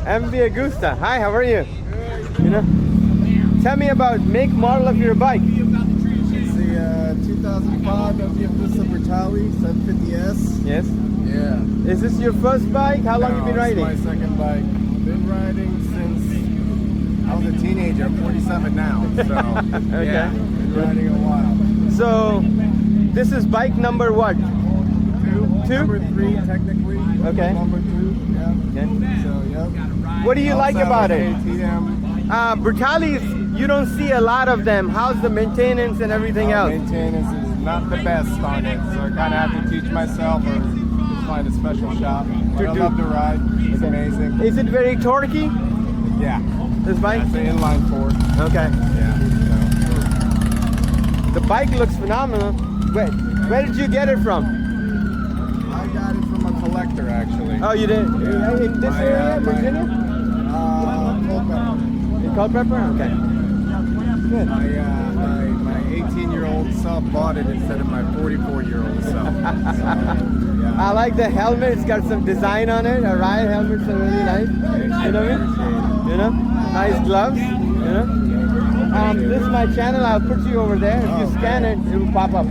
MV Agusta. Hi, how are you? You know, tell me about make model of your bike. It's the 2005 MV Agusta Brutale 750S. Yes. Yeah. Is this your first bike? How long have you been riding? It's my second bike. Been riding since I was a teenager. I'm 47 now. So Okay. yeah, been riding a while. So this is bike number what? Two? Number 3 technically. Okay. Number 2. Yeah. Okay. So yep. What do you like about it? KTM. Brutales, you don't see a lot of them. How's the maintenance and everything else? Maintenance is not the best on it, so I kind of have to teach myself or find a special shop. But I love to ride. It's amazing. Is it very torquey? Yeah. This bike? It's an inline 4. Okay. Yeah. The bike looks phenomenal. Where did you get it from? I got it from a collector actually. Oh, you did? Yeah. In this area, Virginia? Culpeper. In Culpeper? Okay. Good. My 18-year-old son bought it instead of my 44-year-old son. Yeah. I like the helmet. It's got some design on it. Ride helmets are really nice. You know what I mean? You know? Nice gloves. You know? This is my channel. I'll put you over there. If you scan it, it will pop up.